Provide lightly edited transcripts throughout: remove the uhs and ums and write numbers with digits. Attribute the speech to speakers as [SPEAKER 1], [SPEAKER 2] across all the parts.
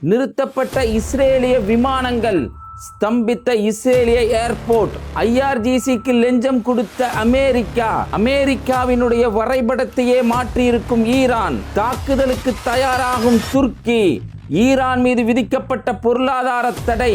[SPEAKER 1] நிறுத்தப்பட்ட இஸ்ரேலிய விமானங்கள், ஸ்தம்பித்த இஸ்ரேலிய ஏர்போர்ட், IRGCக்கு லஞ்சம் கொடுத்த அமெரிக்காவினுடைய வரைபடத்தையே மாற்றியிருக்கும் ஈரான், தாக்குதலுக்கு தயாராகும் துருக்கி, ஈரான் மீது விதிக்கப்பட்ட பொருளாதார தடை,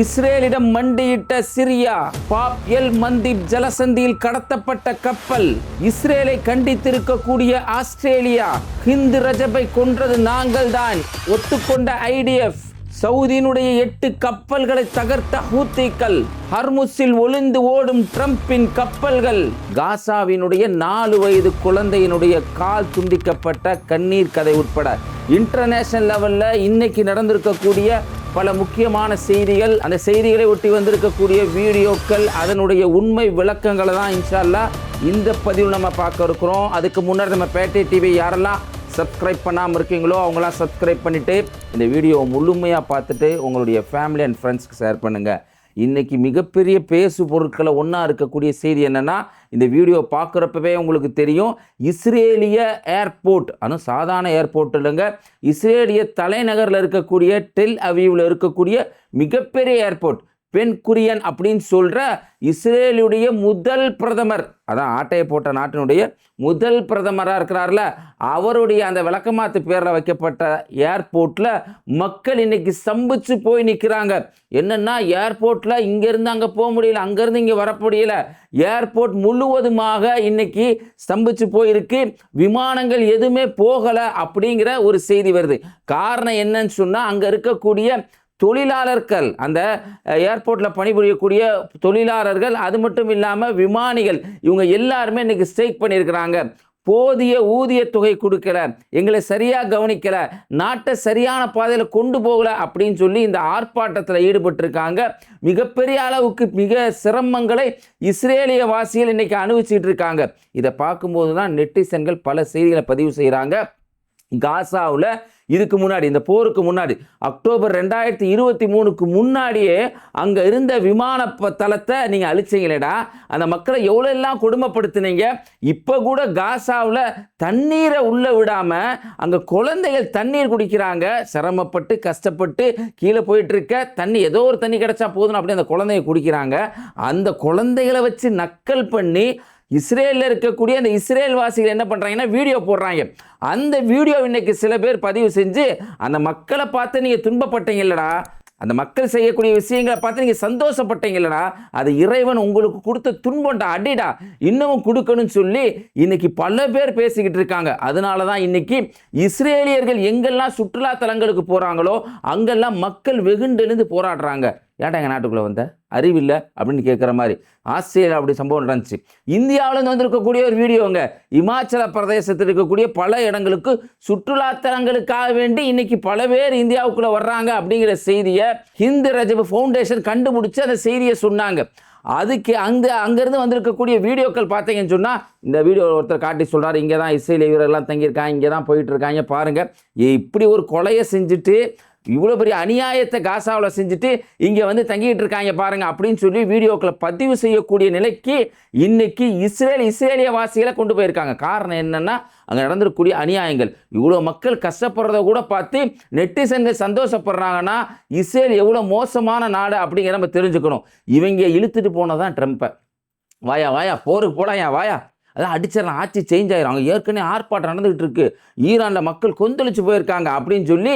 [SPEAKER 1] இஸ்ரேலிடம் மண்டியிட்ட சிரியா, பாப் எல் மந்திப் ஜலசந்தியில் கடத்தப்பட்ட கப்பல், இஸ்ரேலை கண்டித்திருக்கக்கூடிய ஆஸ்திரேலியா, ஹிந்து ரஜபை கொன்றது நாங்கள் தான் ஒத்துக்கொண்ட IDF, சவுதியினுடைய 8 கப்பல்களை தகர்த்த ஹூத்திகள், ஹர்முஸில் ஒளிந்து ஓடும் ட்ரம்பின் கப்பல்கள், காசாவினுடைய 4 வயது குழந்தையினுடைய கால் துண்டிக்கப்பட்ட கண்ணீர் கதை உட்பட இன்டர்நேஷனல் லெவல்ல இன்னைக்கு நடந்திருக்கக்கூடிய பல முக்கியமான செய்திகள், அந்த செய்திகளை ஒட்டி வந்திருக்கக்கூடிய வீடியோக்கள், அதனுடைய உண்மை விளக்கங்களை தான் இன்ஷா அல்லாஹ் இந்த பதிவில் நம்ம பார்க்க இருக்கிறோம். அதுக்கு முன்னாடி நம்ம பேட்டை டிவி யாரெல்லாம் சப்ஸ்கிரைப் பண்ணாமல் இருக்கீங்களோ அவங்களாம் சப்ஸ்கிரைப் பண்ணிவிட்டு இந்த வீடியோ முழுமையாக பார்த்துட்டு உங்களுடைய ஃபேமிலி அண்ட் ஃப்ரெண்ட்ஸ்க்கு ஷேர் பண்ணுங்கள். இன்றைக்கி மிகப்பெரிய பேசு பொருட்களை ஒன்றா இருக்கக்கூடிய செய்தி என்னென்னா, இந்த வீடியோ பார்க்குறப்பவே உங்களுக்கு தெரியும், இஸ்ரேலிய ஏர்போர்ட், அதுவும் சாதாரண ஏர்போர்ட் இல்லைங்க, இஸ்ரேலிய தலைநகரில் இருக்கக்கூடிய டெல் அவீவில் இருக்கக்கூடிய மிகப்பெரிய ஏர்போர்ட், பென் குரியன் அப்படின்னு சொல்கிற இஸ்ரேலுடைய முதல் பிரதமர், அதான் ஆட்டையை போட்ட நாட்டினுடைய முதல் பிரதமராக இருக்கிறார்ல, அவருடைய அந்த விளக்கமாத்து பேரில் வைக்கப்பட்ட ஏர்போர்ட்டில் மக்கள் இன்னைக்கு ஸ்தம்பிச்சு போய் நிற்கிறாங்க. என்னென்னா, ஏர்போர்ட்டில் இங்கேருந்து அங்கே போக முடியல, அங்கேருந்து இங்கே வர முடியல, ஏர்போர்ட் முழுவதுமாக இன்னைக்கு ஸ்தம்பிச்சு போயிருக்கு, விமானங்கள் எதுவுமே போகலை அப்படிங்கிற ஒரு செய்தி வருது. காரணம் என்னன்னு சொன்னால், அங்கே இருக்கக்கூடிய தொழிலாளர்கள், அந்த ஏர்போர்ட்டில் பணிபுரியக்கூடிய தொழிலாளர்கள், அது மட்டும் இல்லாமல் விமானிகள், இவங்க எல்லாருமே இன்றைக்கி ஸ்ட்ரைக் பண்ணியிருக்கிறாங்க. போதிய ஊதிய தொகை கொடுக்கல, எங்களை சரியாக கவனிக்கலை, நாட்டை சரியான பாதையில் கொண்டு போகலை அப்படின்னு சொல்லி இந்த ஆர்ப்பாட்டத்தில் ஈடுபட்டிருக்காங்க. மிகப்பெரிய அளவுக்கு மிக சிரமங்களை இஸ்ரேலிய வாசிகள் இன்றைக்கி அனுபவிச்சுட்டு இருக்காங்க. இதை பார்க்கும்போது தான் நெட்டிசன்கள் பல செய்திகளை பதிவு செய்கிறாங்க. காசாவில் இதுக்கு முன்னாடி, இந்த போருக்கு முன்னாடி, அக்டோபர் 2023க்கு முன்னாடியே அங்கே இருந்த விமான தளத்தை நீங்கள் அழிச்சிங்களேடா, அந்த மக்களை எவ்வளோ எல்லாம் கொடுமைப்படுத்தினீங்க. இப்போ கூட காசாவில் தண்ணீரை உள்ளே விடாமல் அங்கே குழந்தைகள் தண்ணீர் குடிக்கிறாங்க, சிரமப்பட்டு கஷ்டப்பட்டு கீழே போயிட்டுருக்க தண்ணி, ஏதோ ஒரு தண்ணி கிடச்சா போதும் அப்படி அந்த குழந்தைய குடிக்கிறாங்க. அந்த குழந்தைகளை வச்சு நக்கல் பண்ணி இஸ்ரேலில் இருக்கக்கூடிய அந்த இஸ்ரேல் வாசிகள் என்ன பண்ணுறாங்கன்னா வீடியோ போடுறாங்க. அந்த வீடியோ இன்னைக்கு சில பேர் பதிவு செஞ்சு, அந்த மக்களை பார்த்து நீங்கள் துன்பப்பட்டீங்க இல்லடா, அந்த மக்கள் செய்யக்கூடிய விஷயங்களை பார்த்து நீங்கள் சந்தோஷப்பட்டீங்க இல்லடா, அது இறைவன் உங்களுக்கு கொடுத்த துன்பம்டா, அடிடா, இன்னமும் கொடுக்கணும்னு சொல்லி இன்னைக்கு பல பேர் பேசிக்கிட்டு இருக்காங்க. அதனால தான் இன்னைக்கு இஸ்ரேலியர்கள் எங்கெல்லாம் சுற்றுலா தலங்களுக்கு போகிறாங்களோ அங்கெல்லாம் மக்கள் வெகுண்டெழுந்து போராடுறாங்க. ஏன்டா எங்கள் நாட்டுக்குள்ளே வந்த அறிவில்லை அப்படின்னு கேட்குற மாதிரி ஆஸ்திரேலியா அப்படி சம்பவம் நடந்துச்சு. இந்தியாவிலேருந்து வந்திருக்கக்கூடிய ஒரு வீடியோங்க, இமாச்சல பிரதேசத்தில் இருக்கக்கூடிய பல இடங்களுக்கு சுற்றுலாத்தலங்களுக்காக வேண்டி இன்னைக்கு பல பேர் இந்தியாவுக்குள்ளே வர்றாங்க அப்படிங்கிற செய்தியை ஹிந்து ரஜப் ஃபவுண்டேஷன் கண்டுபிடிச்சி அந்த செய்தியை சொன்னாங்க. அதுக்கு அங்கேருந்து வந்திருக்கக்கூடிய வீடியோக்கள் பார்த்தீங்கன்னு சொன்னால், இந்த வீடியோ ஒருத்தர் காட்டி சொல்கிறார், இங்கே தான் இஸ்ரேலிய வீரர்கள்லாம் தங்கியிருக்காங்க, இங்கே தான் போயிட்டுருக்காங்க, பாருங்கள் இப்படி ஒரு கொலையை செஞ்சுட்டு இவ்வளோ பெரிய அநியாயத்தை காசாவில் செஞ்சுட்டு இங்கே வந்து தங்கிட்டு இருக்காங்க பாருங்கள் அப்படின்னு சொல்லி வீடியோக்களை பதிவு செய்யக்கூடிய நிலைக்கு இன்னைக்கு இஸ்ரேலிய வாசிகளை கொண்டு போயிருக்காங்க. காரணம் என்னென்னா, அங்கே நடந்திருக்கக்கூடிய அநியாயங்கள், இவ்வளோ மக்கள் கஷ்டப்படுறத கூட பார்த்து நெட்டிசன்கள் சந்தோஷப்படுறாங்கன்னா இஸ்ரேல் எவ்வளோ மோசமான நாடு அப்படிங்கிற நம்ம தெரிஞ்சுக்கணும். இவங்க இழுத்துட்டு போனதான் ட்ரம்ப்பை, வாயா போருக்கு போடாயா வாயா, அதான் அடிச்சிடலாம், ஆட்சி சேஞ்ச் ஆயிரும், அங்கே ஏற்கனவே ஆர்ப்பாட்டம் நடந்துகிட்டு இருக்கு, ஈரானில் மக்கள் கொந்தளிச்சு போயிருக்காங்க அப்படின்னு சொல்லி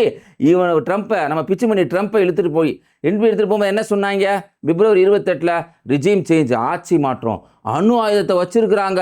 [SPEAKER 1] ட்ரம்ப்பை, நம்ம பிச்சு பண்ணி ட்ரம்ப்பை எடுத்துகிட்டு போகும்போது என்ன சொன்னாங்க, பிப்ரவரி 28 ரிஜீம் சேஞ்ச், ஆட்சி மாற்றம், அணு ஆயுதத்தை வச்சிருக்கிறாங்க,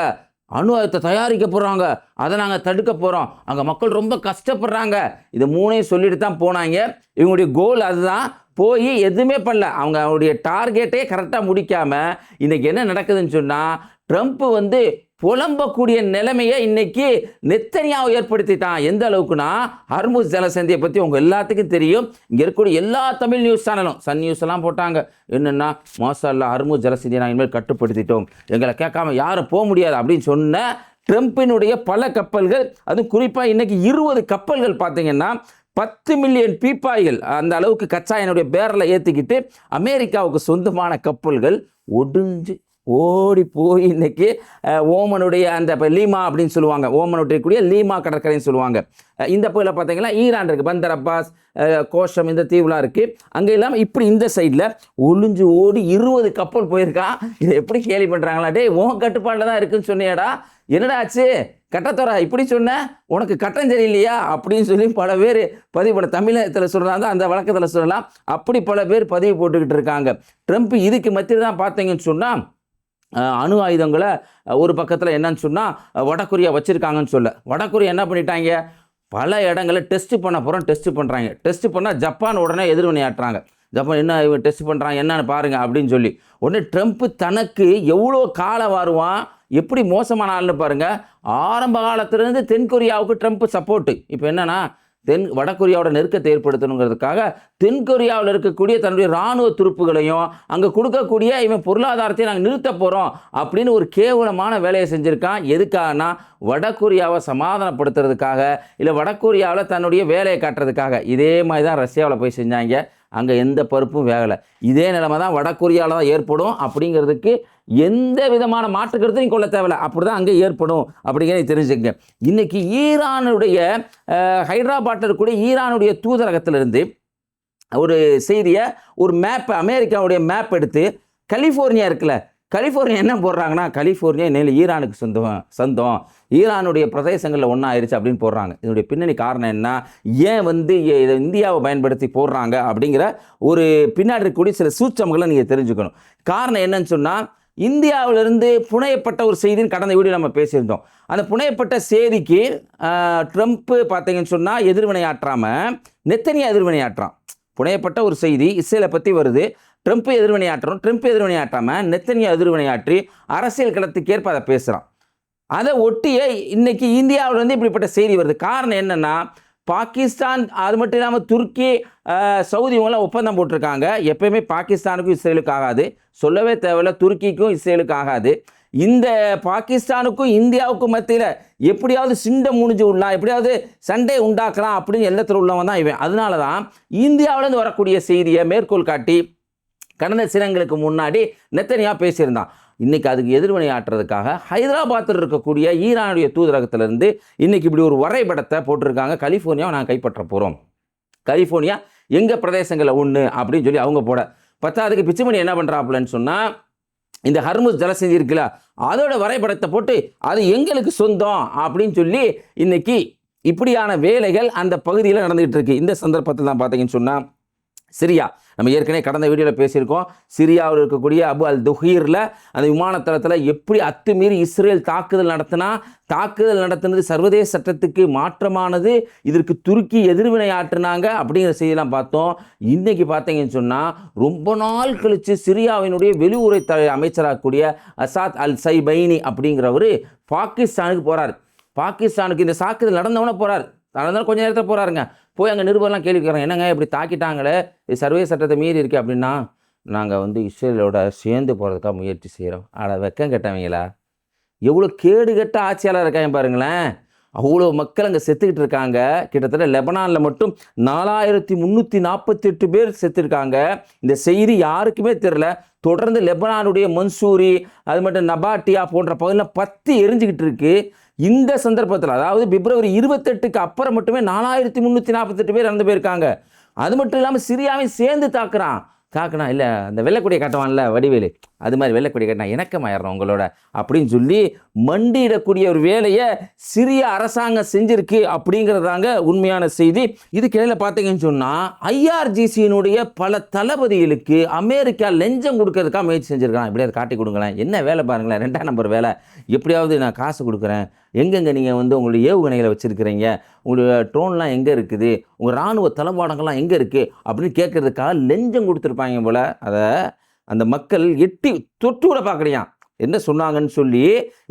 [SPEAKER 1] அணு ஆயுதத்தை தயாரிக்க போகிறாங்க, அதை நாங்கள் தடுக்க போகிறோம், அங்கே மக்கள் ரொம்ப கஷ்டப்படுறாங்க, இது மூணையும் சொல்லிட்டு தான் போனாங்க. இவங்களுடைய கோல் அதுதான். போய் எதுவுமே பண்ணல, அவங்களுடைய டார்கெட்டே கரெக்டாக முடிக்காமல் இன்றைக்கி என்ன நடக்குதுன்னு சொன்னால், ட்ரம்ப் வந்து புலம்பக்கூடிய நிலைமையை இன்னைக்கு நெத்தனியாவை ஏற்படுத்திட்டான். எந்த அளவுக்குன்னா, ஹர்முஸ் ஜலசந்தியை பற்றி உங்கள் எல்லாத்துக்கும் தெரியும். இங்கே இருக்கக்கூடிய எல்லா தமிழ் நியூஸ் சேனலும், சன் நியூஸ் எல்லாம் போட்டாங்க, என்னென்னா மாஷா ஹர்முஸ் ஜலசந்தியை நான் இனிமேல் கட்டுப்படுத்திட்டோம், எங்களை கேட்காம யாரும் போக முடியாது அப்படின்னு சொன்ன ட்ரம்பினுடைய பல கப்பல்கள், அதுவும் குறிப்பாக இன்னைக்கு 20 கப்பல்கள் பார்த்தீங்கன்னா 10 மில்லியன் பீப்பாய்கள் அந்த அளவுக்கு கச்சா எண்ணெயுடைய பேரில் ஏற்றிக்கிட்டு அமெரிக்காவுக்கு சொந்தமான கப்பல்கள் ஓடி போய் இன்னைக்கு ஓமனுடைய அந்த இப்போ லீமா அப்படின்னு சொல்லுவாங்க, ஓமனுடைய கூடிய லீமா கடற்கரைன்னு சொல்லுவாங்க. இந்த பகுதியில் பார்த்தீங்கன்னா ஈரான் இருக்குது, பந்தர் அப்பாஸ், கோஷம், இந்த தீவுலாம் இருக்குது. அங்கே இல்லாமல் இப்படி இந்த சைடில் ஒளிஞ்சு ஓடி 20 கப்பல் போயிருக்கான். இதை எப்படி கேலி பண்ணுறாங்களா? டே உன் கட்டுப்பாட்டில் தான் இருக்குன்னு சொன்னியாடா, என்னடா ஆச்சு கட்டத்தோரா இப்படி சொன்ன, உனக்கு கட்டம் சரியில்லையா அப்படின்னு சொல்லி பல பேர் பதிவு பண்ண, தமிழகத்தில் சொல்கிறாங்க, அந்த வழக்கத்தில் சொல்லலாம், அப்படி பல பேர் பதிவு போட்டுக்கிட்டு இருக்காங்க. ட்ரம்ப் இதுக்கு மத்தியில் தான் பார்த்தீங்கன்னு சொன்னால் அணு ஆயுதங்களை ஒரு பக்கத்தில் என்னன்னு சொன்னால் வடகொரியா வச்சுருக்காங்கன்னு சொல்ல, வடகொரியா என்ன பண்ணிட்டாங்க, பல இடங்களை டெஸ்ட் பண்ண போகிறோம், டெஸ்ட் பண்ணுறாங்க. டெஸ்ட் பண்ணால் ஜப்பான் உடனே எதிர்வினையாட்டுறாங்க. ஜப்பான் என்ன இவன் டெஸ்ட் பண்ணுறாங்க என்னன்னு பாருங்கள் அப்படின்னு சொல்லி உடனே ட்ரம்ப் தனக்கு எவ்வளோ காலம் வருவான், எப்படி மோசமான ஆள்னு பாருங்கள். ஆரம்ப காலத்திலேருந்து தென்கொரியாவுக்கு ட்ரம்ப் சப்போர்ட்டு. இப்போ என்னென்னா வடகொரியாவோட நெருக்கத்தை ஏற்படுத்தணுங்கிறதுக்காக தென்கொரியாவில் இருக்கக்கூடிய தன்னுடைய இராணுவ துருப்புகளையும் அங்கே கொடுக்கக்கூடிய இவன் பொருளாதாரத்தையும் நாங்கள் நிறுத்த போகிறோம் அப்படின்னு ஒரு கேவலமான வேலையை செஞ்சுருக்கான். எதுக்காகனா வடகொரியாவை சமாதானப்படுத்துறதுக்காக, இல்லை வடகொரியாவில் தன்னுடைய வேலையை காட்டுறதுக்காக. இதே மாதிரி தான் ரஷ்யாவில் போய் செஞ்சாங்க, அங்கே எந்த பருப்பும் வேகலை. இதே நிலைமை தான் வடகொரியாவில் தான் ஏற்படும் அப்படிங்கிறதுக்கு எந்த விதமான மாற்றுக்கிறதையும் கொள்ள தேவையில்லை, அப்படி தான் அங்கே ஏற்படும் அப்படிங்கிறத தெரிஞ்சுங்க. இன்றைக்கி ஈரானுடைய ஹைதராபாத்தில் இருக்கக்கூடிய ஈரானுடைய தூதரகத்திலிருந்து ஒரு செய்தியை, ஒரு மேப், அமெரிக்காவுடைய மேப் எடுத்து கலிஃபோர்னியா இருக்குல்ல, கலிஃபோர்னியா என்ன போடுறாங்கன்னா, கலிஃபோர்னியா நேரில் ஈரானுக்கு சொந்தம் ஈரானுடைய பிரதேசங்களில் ஒன்றா ஆயிடுச்சு அப்படின்னு போடுறாங்க. இதனுடைய பின்னணி காரணம் என்ன, ஏன் இதை இந்தியாவை பயன்படுத்தி போடுறாங்க அப்படிங்கிற ஒரு பின்னாடி இருக்கக்கூடிய சில சூட்சமங்களை நீங்கள் தெரிஞ்சுக்கணும். காரணம் என்னன்னு சொன்னால், இந்தியாவிலிருந்து புனையப்பட்ட ஒரு செய்தின்னு கடந்த வீடியோ நம்ம பேசியிருந்தோம். அந்த புனையப்பட்ட செய்திக்கு ட்ரம்ப்பு பார்த்தீங்கன்னு சொன்னால் எதிர்வினையாற்றாமல் நெத்தனியா எதிர்வினையாற்றான். புனையப்பட்ட ஒரு செய்தி இஸ்ரேலை பற்றி வருது, ட்ரம்ப் எதிர்வினையாற்றணும், ட்ரம்ப் எதிர்வினையாற்றாமல் நெத்தனியா எதிர்வினையாற்றி அரசியல் களத்துக்கேற்ப அதை பேசுகிறான். அதை ஒட்டியே இன்னைக்கு இந்தியாவிலேருந்து இப்படிப்பட்ட செய்தி வருது. காரணம் என்னென்னா, பாகிஸ்தான், அது மட்டும் இல்லாமல் துருக்கி, சவுதி இவங்களாம் ஒப்பந்தம் போட்டிருக்காங்க. எப்பயுமே பாகிஸ்தானுக்கும் இஸ்ரேலுக்கு ஆகாது, சொல்லவே தேவையில்லை, துருக்கிக்கும் இஸ்ரேலுக்கு ஆகாது. இந்த பாகிஸ்தானுக்கும் இந்தியாவுக்கும் மத்தியில் எப்படியாவது சிண்டை முடிஞ்சு விடலாம், எப்படியாவது சண்டை உண்டாக்கலாம் அப்படின்னு எண்ணத்தில் உள்ளவன் தான் இவன். அதனால தான் இந்தியாவிலேருந்து வரக்கூடிய செய்தியை மேற்கோள் காட்டி கடந்த சிலங்களுக்கு முன்னாடி நெத்தனியா பேசியிருந்தான். இன்றைக்கி அதுக்கு எதிர்வினையாற்றுறதுக்காக ஹைதராபாத்தில் இருக்கக்கூடிய ஈரானுடைய தூதரகத்திலேருந்து இன்றைக்கி இப்படி ஒரு வரைபடத்தை போட்டிருக்காங்க. கலிஃபோர்னியாவை நாங்கள் கைப்பற்ற போகிறோம், கலிஃபோர்னியா எங்கள் பிரதேசங்களில் ஒன்று அப்படின்னு சொல்லி அவங்க போட. பத்தாவதுக்கு பிச்சுமணி என்ன பண்ணுறாப்புலன்னு சொன்னால், இந்த ஹர்முஸ் ஜலசந்தி இருக்குல்ல, அதோட வரைபடத்தை போட்டு அது எங்களுக்கு சொந்தம் அப்படின்னு சொல்லி இன்றைக்கி இப்படியான வேலைகள் அந்த பகுதியில் நடந்துகிட்டு இருக்கு. இந்த சந்தர்ப்பத்தில் தான் பார்த்தீங்கன்னு சொன்னால், சிரியா, நம்ம ஏற்கனவே கடந்த வீடியோவில் பேசியிருக்கோம், சிரியாவில் இருக்கக்கூடிய அபு அல் துஹீரில் அந்த விமானத்தளத்தில் எப்படி அத்துமீறி இஸ்ரேல் தாக்குதல் நடத்தினது சர்வதேச சட்டத்துக்கு மாற்றமானது, இதற்கு துருக்கி எதிர்வினையாற்றினாங்க அப்படிங்கிற செய்தியெல்லாம் பார்த்தோம். இன்றைக்கி பார்த்தீங்கன்னு சொன்னால், ரொம்ப நாள் கழித்து சிரியாவினுடைய வெளியுறவுத்துறை அமைச்சராகக்கூடிய அசாத் அல் சைபைனி அப்படிங்கிறவர் பாகிஸ்தானுக்கு போகிறார். பாகிஸ்தானுக்கு இந்த தாக்குதல் நடந்தவன போகிறார், நடந்தாலும் கொஞ்சம் நேரத்தில் போகிறாருங்க. போய் அங்கே நிருபர்லாம் கேள்வி கேட்குறாங்க, என்னங்க இப்படி தாக்கிட்டாங்களே, இது சர்வதேச சட்டத்தை மீறி இருக்குது அப்படின்னா, நாங்கள் இஸ்ரேலோட சேர்ந்து போகிறதுக்காக முயற்சி செய்கிறோம். வெக்கம் கெட்டவங்களா, எவ்வளோ கேடு கெட்ட ஆட்சியாளர் இருக்காங்க பாருங்களேன். அவ்வளோ மக்கள் அங்கே செத்துக்கிட்டு இருக்காங்க. கிட்டத்தட்ட லெபனானில் மட்டும் 4348 பேர் செத்துருக்காங்க. இந்த செய்தி யாருக்குமே தெரியல. தொடர்ந்து லெபனானுடைய மன்சூரி, அது மட்டும் நபாட்டியா போன்ற பகுதியில் 10 எரிஞ்சுக்கிட்டு இருக்கு. இந்த சந்தர்ப்பத்தில், அதாவது பிப்ரவரி 28க்கு அப்புறம் மட்டுமே 4348 பேர் இறந்து போயிருக்காங்க. அது மட்டும் இல்லாமல் சிரியாவையும் சேர்ந்து தாக்குறான். இல்லை அந்த வெள்ளைக்கொடியை காட்டுவான்ல வடிவேலு, அது மாதிரி வெள்ளைக்கொடியை காட்டினா இணக்கமாயிடுறோம் உங்களோட அப்படின்னு சொல்லி மண்டியிடக்கூடிய ஒரு வேலையை சிரிய அரசாங்கம் செஞ்சிருக்கு அப்படிங்கிறதாங்க உண்மையான செய்தி. இதுக்கிடையில் பார்த்தீங்கன்னு சொன்னால், ஐஆர்ஜிசியினுடைய பல தளபதிகளுக்கு அமெரிக்கா லஞ்சம் கொடுக்கறதுக்காக முயற்சி செஞ்சுருக்கான். எப்படியாவது காட்டி கொடுங்களேன், என்ன வேலை பாருங்களேன், 2ஆம் நம்பர் வேலை, எப்படியாவது நான் காசு கொடுக்குறேன், எங்கெங்கே நீங்கள் உங்களுடைய ஏவுகணைகளை வச்சுருக்கிறீங்க, உங்களுடைய ட்ரோன்லாம் எங்கே இருக்குது, உங்கள் இராணுவ தளவாடங்கள்லாம் எங்கே இருக்குது அப்படின்னு கேட்குறதுக்காக லஞ்சம் கொடுத்துருப்பாங்க போல். அதை அந்த மக்கள் எட்டி தொட்டு கூட பார்க்கலையா, என்ன சொன்னாங்கன்னு சொல்லி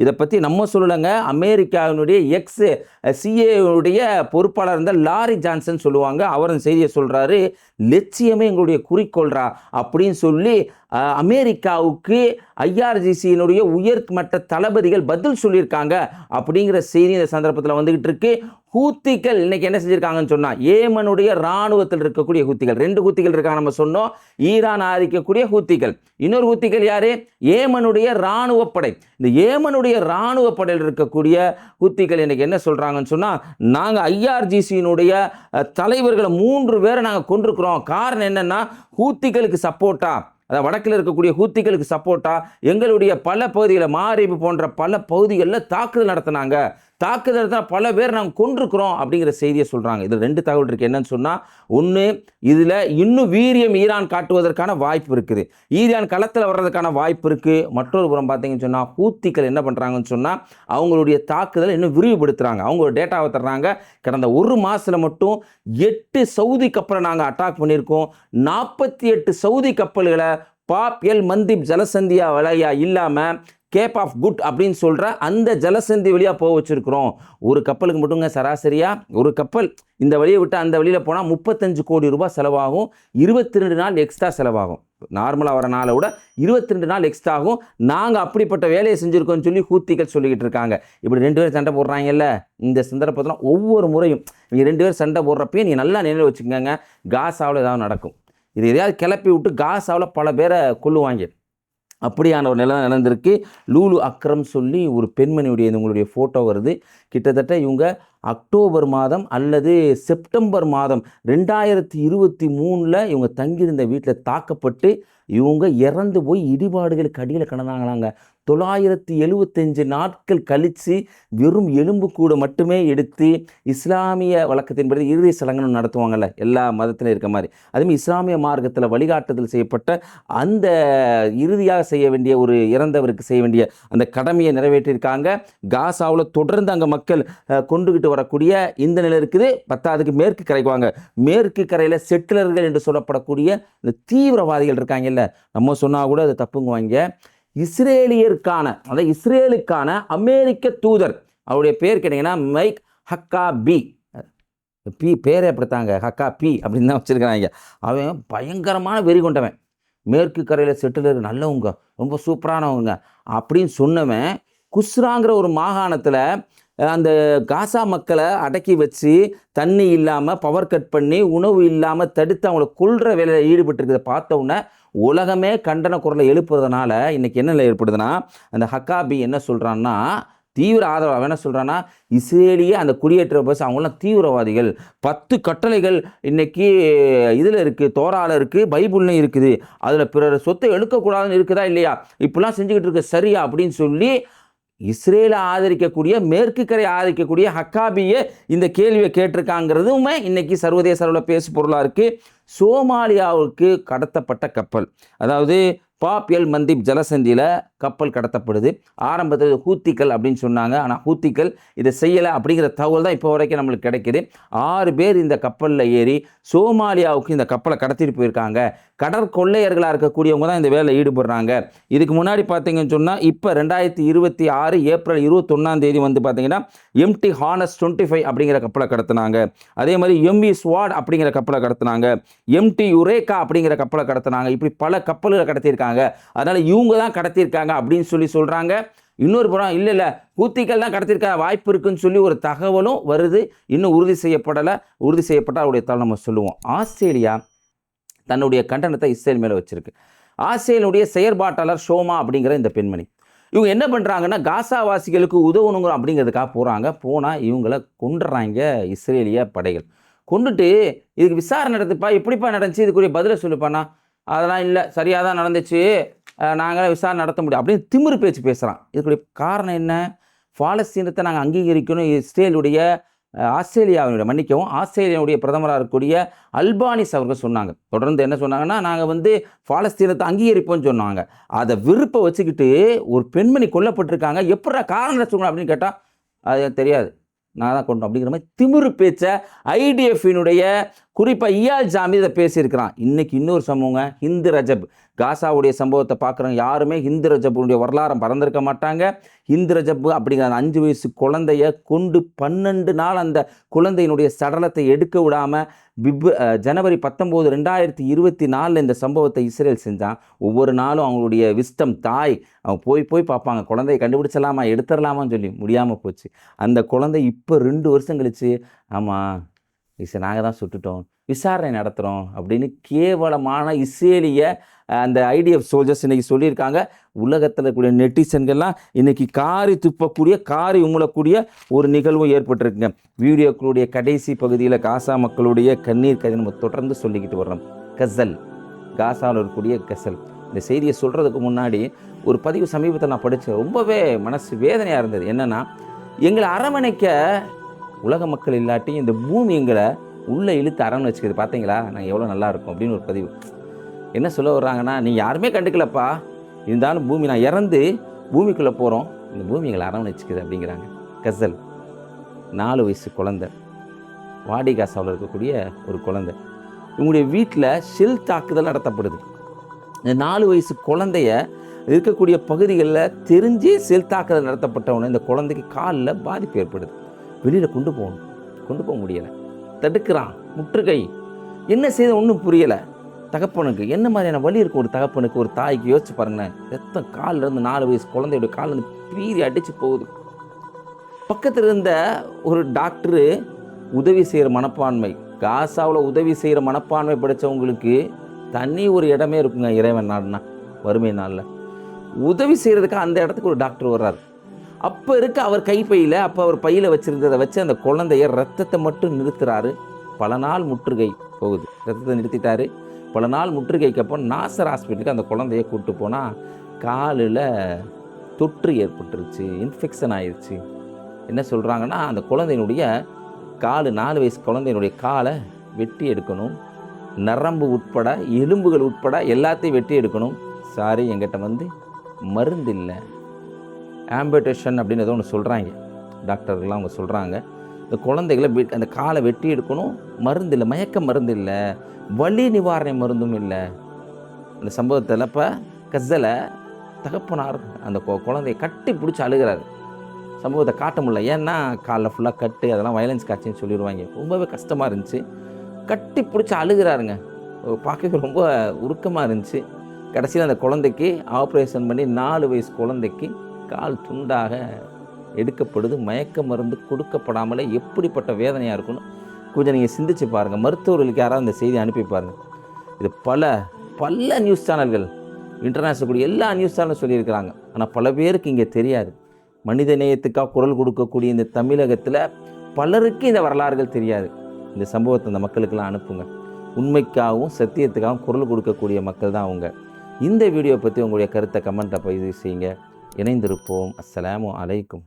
[SPEAKER 1] இதை பற்றி நம்ம சொல்லலைங்க. அமெரிக்காவினுடைய சிஏவுடைய பொறுப்பாளர் இருந்தால் லாரி ஜான்சன் சொல்லுவாங்க. அவர் அந்த செய்தியை சொல்கிறாரு, லட்சியமே எங்களுடைய குறிக்கோள்றா அப்படின்னு சொல்லி அமெரிக்காவுக்கு ஐஆர்ஜிசியினுடைய உயர்மட்ட தளபதிகள் பதில் சொல்லியிருக்காங்க அப்படிங்கிற செய்தி இந்த சந்தர்ப்பத்தில் வந்துக்கிட்டு இருக்கு. ஹூத்திகள் இன்னைக்கு என்ன செஞ்சிருக்காங்கன்னு சொன்னா, ஏமனுடைய இராணுவத்தில் இருக்கக்கூடிய ஹூத்திகள், 2 ஹூத்திகள் இருக்காங்க நம்ம சொன்னோம். ஈரான் ஆதரிக்கக்கூடிய ஹூத்திகள், இன்னொரு ஹூத்திகள் யாரு? ஏமனுடைய இராணுவ படை. இந்த ஏமனுடைய இராணுவ படையில் இருக்கக்கூடிய ஹூத்திகள் இன்னைக்கு என்ன சொல்றாங்கன்னு சொன்னா, நாங்க IRGC-னுடைய தலைவர்களை 3 பேரை நாங்க கொண்டிருக்கிறோம். காரணம் என்னன்னா, ஹூத்திகளுக்கு சப்போர்ட்டா, அதாவது வடக்கில் இருக்கக்கூடிய ஹூத்திகளுக்கு சப்போர்ட்டா எங்களுடைய பல பகுதிகளில், மாரிபு போன்ற பல பகுதிகளில் தாக்குதல் நடத்தினாங்க. தாக்குதல் நடத்தினா பல பேர் நாங்கள் கொண்டிருக்கிறோம் அப்படிங்கிற செய்தியை சொல்கிறாங்க. இதில் 2 தகவல் இருக்குது. என்னன்னு சொன்னால், ஒன்று, இதில் இன்னும் வீரியம் ஈரான் காட்டுவதற்கான வாய்ப்பு இருக்குது, ஈரான் களத்தில் வர்றதுக்கான வாய்ப்பு இருக்குது. மற்றொரு புறம் பார்த்தீங்கன்னு சொன்னால், ஹூத்திகள் என்ன பண்ணுறாங்கன்னு சொன்னால், அவங்களுடைய தாக்குதலை இன்னும் விரிவுபடுத்துகிறாங்க. அவங்களோட டேட்டாவை தர்றாங்க. கடந்த 1 மாதத்தில் மட்டும் 8 சவுதி கப்பலை நாங்கள் அட்டாக் பண்ணியிருக்கோம். 48 சவுதி கப்பல்களை பாப் எல் மந்திப் ஜலசந்தியா வழியா இல்லாமல் கேப் ஆஃப் குட் அப்படின்னு சொல்கிற அந்த ஜலசந்தி வழியாக போக வச்சுருக்கிறோம். ஒரு கப்பலுக்கு மட்டுங்க சராசரியாக ஒரு கப்பல் இந்த வழியை விட்டு அந்த வழியில் போனால் 35 கோடி ரூபாய் செலவாகும். 22 நாள் எக்ஸ்ட்ரா செலவாகும். நார்மலாக வர நாளை விட 22 நாள் எக்ஸ்ட்ரா ஆகும். நாங்கள் அப்படிப்பட்ட வேலையை செஞ்சுருக்கோம்னு சொல்லி ஹூத்திகள் சொல்லிக்கிட்டு இருக்காங்க. இப்படி 2 பேர் சண்டை போடுறாங்கல்ல, இந்த சந்தர்ப்பத்தில் ஒவ்வொரு முறையும் இவங்க 2 பேர் சண்டை போடுறப்பே நீ நல்லா நினைவு வச்சுக்கோங்க, காசாவில் ஏதாவது நடக்கும். இது எதையாவது கிளப்பி விட்டு காசாவில் பல பேரை கொல்லுவாங்க. அப்படியான ஒரு நிலை நடந்திருக்கு. லூலு அக்ரம் சொல்லி ஒரு பெண்மணியுடைய உங்களுடைய ஃபோட்டோ வருது. கிட்டத்தட்ட இவங்க அக்டோபர் மாதம் அல்லது செப்டம்பர் மாதம் 2023 இவங்க தங்கியிருந்த வீட்டில் தாக்கப்பட்டு இவங்க இறந்து போய் இடிபாடுகளுக்கு அடியில் கிடந்தாங்களாங்க. 975 நாட்கள் கழித்து வெறும் எலும்பு கூட மட்டுமே எடுத்து இஸ்லாமிய வழக்கத்தின்படி இறுதி சடங்கு நடத்துவாங்கல்ல, எல்லா மதத்திலும் இருக்க மாதிரி, அதுமாதிரி இஸ்லாமிய மார்க்கத்தில் வழிகாட்டுதல் செய்யப்பட்ட அந்த இறுதியாக செய்ய வேண்டிய ஒரு இறந்தவருக்கு செய்ய வேண்டிய அந்த கடமையை நிறைவேற்றியிருக்காங்க. காசாவில் தொடர்ந்து அங்கே மக்கள் கொண்டுகிட்டு வரக்கூடிய இந்த நிலை இருக்குது. 10க்கு மேற்கு கரைக்கு வாங்க. மேற்கு கரையில் செட்டிலர்கள் என்று சொல்லப்படக்கூடிய இந்த தீவிரவாதிகள் இருக்காங்கல்ல, நம்ம சொன்னால் கூட அது தப்புங்குவாங்க. இஸ்ரேலியருக்கான, அதாவது இஸ்ரேலுக்கான அமெரிக்க தூதர், அவருடைய பேர் கேட்டிங்கன்னா மைக் ஹக்காபி. பேரே அப்படித்தாங்க, ஹக்காபி அப்படின்னு தான் வச்சுருக்கிறாங்க. அவன் பயங்கரமான வெறி கொண்டவன். மேற்கு கரையில் செட்டிலர் நல்லவங்க, ரொம்ப சூப்பரானவங்க அப்படின்னு சொன்னவன் குஸ்ராங்கிற ஒரு மாகாணத்தில் அந்த காசா மக்களை அடக்கி வச்சு தண்ணி இல்லாமல் பவர் கட் பண்ணி உணவு இல்லாமல் தடுத்து அவங்கள கொல்ற வேலையில் ஈடுபட்டிருக்கிறத பார்த்த உடனே உலகமே கண்டன குரலை எழுப்புறதுனால இன்றைக்கி என்ன நிலை ஏற்படுதுன்னா, அந்த ஹக்காபி என்ன சொல்கிறான்னா, தீவிர ஆதரவு என்ன சொல்கிறான்னா, இஸ்ரேலிய அந்த குடியேற்ற பஸ் அவங்களாம் தீவிரவாதிகள், 10 கட்டளைகள் இன்றைக்கி இதில் இருக்குது, தோராவில் இருக்குது, பைபிள்லையும் இருக்குது, அதில் பிறர் சொத்தை எடுக்கக்கூடாதுன்னு இருக்குதா இல்லையா, இப்படிலாம் செஞ்சுக்கிட்டு இருக்க சரியா அப்படின்னு சொல்லி இஸ்ரேலை ஆதரிக்கக்கூடிய, மேற்கு கரை ஆதரிக்கக்கூடிய ஹக்காபியை இந்த கேள்வியை கேட்டிருக்காங்கிறதுமே இன்னைக்கு சர்வதேச அளவில் பேசு பொருளாக இருக்குது. சோமாலியாவுக்கு கடத்தப்பட்ட கப்பல், அதாவது பாப் எல் மந்திப் ஜலசந்தியில் கப்பல் கடத்தப்படுது. ஆரம்பத்தில் ஹூத்திகள் அப்படின்னு சொன்னாங்க, ஆனால் ஹூத்திகள் இதை செய்யலை அப்படிங்கிற தகவல் தான் இப்போ வரைக்கும் நம்மளுக்கு கிடைக்கிது. 6 பேர் இந்த கப்பலில் ஏறி சோமாலியாவுக்கு இந்த கப்பலை கடத்திட்டு போயிருக்காங்க. கடற்கொள்ளையர்களாக இருக்கக்கூடியவங்க தான் இந்த வேலையில் ஈடுபடுறாங்க. இதுக்கு முன்னாடி பார்த்தீங்கன்னு சொன்னால், இப்போ 2026 ஏப்ரல் 21 வந்து பார்த்தீங்கன்னா எம்டி ஹானஸ் 25 அப்படிங்கிற கப்பலை கடத்தினாங்க. அதே மாதிரி எம்வி ஸ்வாட் அப்படிங்கிற கப்பலை கடத்தினாங்க, எம்டி யுரேகா அப்படிங்கிற கப்பலை கடத்தினாங்க. இப்படி பல கப்பல்களை கடத்தியிருக்காங்க. அதனால் இவங்க தான் கடத்தியிருக்காங்க அப்படின்னு சொல்லி சொல்கிறாங்க. இன்னொரு புறம் இல்லை ஹூத்திகள் தான் கடத்திருக்க வாய்ப்பு இருக்குன்னு சொல்லி ஒரு தகவலும் வருது. இன்னும் உறுதி செய்யப்படலை. உறுதி செய்யப்பட்டால் அவருடைய தகவல் நம்ம சொல்லுவோம். ஆஸ்திரேலியா தன்னுடைய கண்டனத்தை இஸ்ரேல் மேலே வச்சிருக்கு. ஆஸ்திரேலியாவுடைய செயற்பாட்டாளர் ஷோமா அப்படிங்கிற இந்த பெண்மணி, இவங்க என்ன பண்ணுறாங்கன்னா, காசாவாசிகளுக்கு உதவணுங்கிற அப்படிங்கிறதுக்காக போகிறாங்க. போனால் இவங்களை கொண்டுறாங்க இஸ்ரேலிய படைகள். கொண்டுட்டு இதுக்கு விசாரணை நடத்துப்பா, எப்படிப்பா நடந்துச்சு, இதுக்குரிய பதிலை சொல்லுப்பானா, அதெல்லாம் இல்லை, சரியாக தான் நடந்துச்சு, நாங்களே விசாரணை நடத்த முடியும் அப்படின்னு திமிரு பேச்சு பேசுகிறான். இதுக்குரிய காரணம் என்ன? பாலஸ்தீனத்தை நாங்கள் அங்கீகரிக்கணும். இஸ்ரேலுடைய ஆஸ்திரேலியாவுடைய பிரதமராக இருக்கக்கூடிய அல்பானிஸ் அவர்கள் சொன்னாங்க. தொடர்ந்து என்ன சொன்னாங்கன்னா, நாங்கள் பாலஸ்தீனத்தை அங்கீகரிப்போம்னு சொன்னாங்க. அதை விருப்பம் வச்சுக்கிட்டு ஒரு பெண்மணி கொல்லப்பட்டிருக்காங்க, எப்படா காரணம் சொல்லுங்க அப்படின்னு கேட்டால் அது தெரியாது, நான் தான் கொண்டோம் அப்படிங்கிற மாதிரி திமிரு பேச்சை ஐடிஎஃபினுடைய குறிப்பாக இயால் ஜாமி இதை பேசியிருக்கிறான். இன்றைக்கி இன்னொரு சம்பவங்க, ஹிந்து ரஜப். காசாவுடைய சம்பவத்தை பார்க்குறவங்க யாருமே ஹிந்து ரஜப்புடைய வரலாறை மறந்துருக்க மாட்டாங்க. ஹிந்து ரஜப் அப்படிங்கிற அந்த 5 வயசு குழந்தைய கொண்டு 12 நாள் அந்த குழந்தையினுடைய சடலத்தை எடுக்க விடாமல் ஜனவரி 19, 2024 இந்த சம்பவத்தை இஸ்ரேல் செஞ்சான். ஒவ்வொரு நாளும் அவங்களுடைய விஸ்டம் தாய் அவங்க போய் பார்ப்பாங்க, குழந்தையை கண்டுபிடிச்சலாமா எடுத்துடலாமான்னு சொல்லி முடியாமல் போச்சு. அந்த குழந்தை இப்போ 2 வருஷம் கழிச்சு, ஆமாம் நாங்கள் தான் சுட்டுட்டோம், விசாரணை நடத்துகிறோம் அப்படின்னு கேவலமான இஸ்ரேலிய அந்த IDF சோல்ஜர்ஸ் இன்றைக்கி சொல்லியிருக்காங்க. உலகத்தில் இருக்கக்கூடிய நெட்டிசன்கள்லாம் இன்றைக்கி காரி துப்பக்கூடிய, காரி உமிழக்கூடிய ஒரு நிகழ்வும் ஏற்பட்டிருக்குங்க. வீடியோக்களுடைய கடைசி பகுதியில் காசா மக்களுடைய கண்ணீர் கதை நம்ம தொடர்ந்து சொல்லிக்கிட்டு வர்றோம். கசல், காசாவில் இருக்கக்கூடிய கசல். இந்த செய்தியை சொல்கிறதுக்கு முன்னாடி ஒரு பதிவு சமீபத்தில் நான் படித்தேன், ரொம்பவே மனசு வேதனையாக இருந்தது. என்னென்னா, எங்களை அரவணைக்க உலக மக்கள் இல்லாட்டி இந்த பூமி எங்களை உள்ளே இழுத்து அரவணை வச்சுக்கிறது பார்த்தீங்களா, நாங்கள் எவ்வளோ நல்லா இருக்கும் அப்படின்னு ஒரு பதிவு. என்ன சொல்ல வர்றாங்கன்னா, நீ யாருமே கண்டுக்கலப்பா, இருந்தாலும் பூமி நான் இறந்து பூமிக்குள்ளே போகிறோம், இந்த பூமி எங்களை அரவணை வச்சுக்குது அப்படிங்கிறாங்க. கசல் 4 வயசு குழந்தை, வாடி காசாவில் இருக்கக்கூடிய ஒரு குழந்தை. இவங்களுடைய வீட்டில் ஷெல் தாக்குதல் நடத்தப்படுது. இந்த 4 வயசு குழந்தைய இருக்கக்கூடிய பகுதிகளில் தெரிஞ்சே ஷெல் தாக்குதல் நடத்தப்பட்டவொன்னே இந்த குழந்தைக்கு காலில் பாதிப்பு ஏற்படுது. வெளியில் கொண்டு போக முடியலை, தடுக்கிறான், முற்றுகை. என்ன செய்த ஒன்றும் புரியலை. தகப்பனுக்கு என்ன மாதிரியான வலி இருக்கும் ஒரு தகப்பனுக்கு, ஒரு தாய்க்கு? யோசிச்சு பாருங்களேன். ரத்தம் காலிலேருந்து 4 வயசு குழந்தையோட காலிலேருந்து பீறி அடித்து போகுது. பக்கத்தில் இருந்த ஒரு டாக்டரு உதவி செய்கிற மனப்பான்மை, காசாவில் உதவி செய்கிற மனப்பான்மை படைத்தவங்களுக்கு தனி ஒரு இடமே இருக்குங்க. இறைவன் நாடுனா வறுமை நாளில் உதவி செய்கிறதுக்கு அந்த இடத்துக்கு ஒரு டாக்டர் வர்றார். அப்போ இருக்க அவர் கைப்பையில், அப்போ அவர் பையில் வச்சுருந்ததை வச்சு அந்த குழந்தைய ரத்தத்தை மட்டும் நிறுத்துகிறாரு. பல நாள் முற்றுகை போகுது, ரத்தத்தை நிறுத்திட்டாரு. பல நாள் முற்றுகைக்கு அப்புறம் நாசர் ஹாஸ்பிட்டலுக்கு அந்த குழந்தைய கூப்பிட்டு போனால் காலில் தொற்று ஏற்பட்டுருச்சு, இன்ஃபெக்ஷன் ஆயிடுச்சு. என்ன சொல்கிறாங்கன்னா, அந்த குழந்தையினுடைய 4 வயசு குழந்தையினுடைய காலை வெட்டி எடுக்கணும், நரம்பு உட்பட எலும்புகள் உட்பட எல்லாத்தையும் வெட்டி எடுக்கணும். சாரி, எங்கிட்ட மருந்து இல்லை, ஆம்புடேஷன் அப்படின்னு ஏதோ ஒன்று சொல்கிறாங்க டாக்டர்கள்லாம். அவங்க சொல்கிறாங்க, இந்த குழந்தைகளை அந்த காலை வெட்டி எடுக்கணும், மருந்து இல்லை, மயக்க மருந்து இல்லை, வலி நிவாரணை மருந்தும் இல்லை. அந்த சம்பவத்தில் இப்போ கசலை தகப்பனார் அந்த குழந்தையை கட்டி பிடிச்சி அழுகிறாரு. சம்பவத்தை காட்ட முடியல, ஏன்னா காலில் ஃபுல்லாக கட்டு, அதெல்லாம் வயலன்ஸ் காட்சின்னு சொல்லிடுவாங்க. ரொம்பவே கஷ்டமாக இருந்துச்சு. கட்டி பிடிச்சி அழுகிறாருங்க. பார்க்க ரொம்ப உருக்கமாக இருந்துச்சு. கடைசியில் அந்த குழந்தைக்கு ஆப்ரேஷன் பண்ணி 4 வயசு குழந்தைக்கு கால் துண்டாக எடுக்கப்படுது. மயக்க மருந்து கொடுக்கப்படாமலே எப்படிப்பட்ட வேதனையாக இருக்குன்னு கொஞ்சம் நீங்கள் சிந்திச்சு பாருங்கள். மருத்துவர்களுக்கு யாராவது இந்த செய்தி அனுப்பி பாருங்கள். இது பல நியூஸ் சேனல்கள், இன்டர்நேஷ்னல் கூடிய எல்லா நியூஸ் சேனலும் சொல்லியிருக்கிறாங்க. ஆனால் பல பேருக்கு இங்கே தெரியாது. மனித நேயத்துக்காக குரல் கொடுக்கக்கூடிய இந்த தமிழகத்தில் பலருக்கு இந்த வரலாறுகள் தெரியாது. இந்த சம்பவத்தை இந்த மக்களுக்கெல்லாம் அனுப்புங்க. உண்மைக்காகவும் சத்தியத்துக்காகவும் குரல் கொடுக்கக்கூடிய மக்கள் தான் அவங்க. இந்த வீடியோ பற்றி உங்களுடைய கருத்தை கமெண்ட்டை பதிவு செய்யுங்க. இணைந்திருப்போம். அஸ்ஸலாமு அலைக்கும்.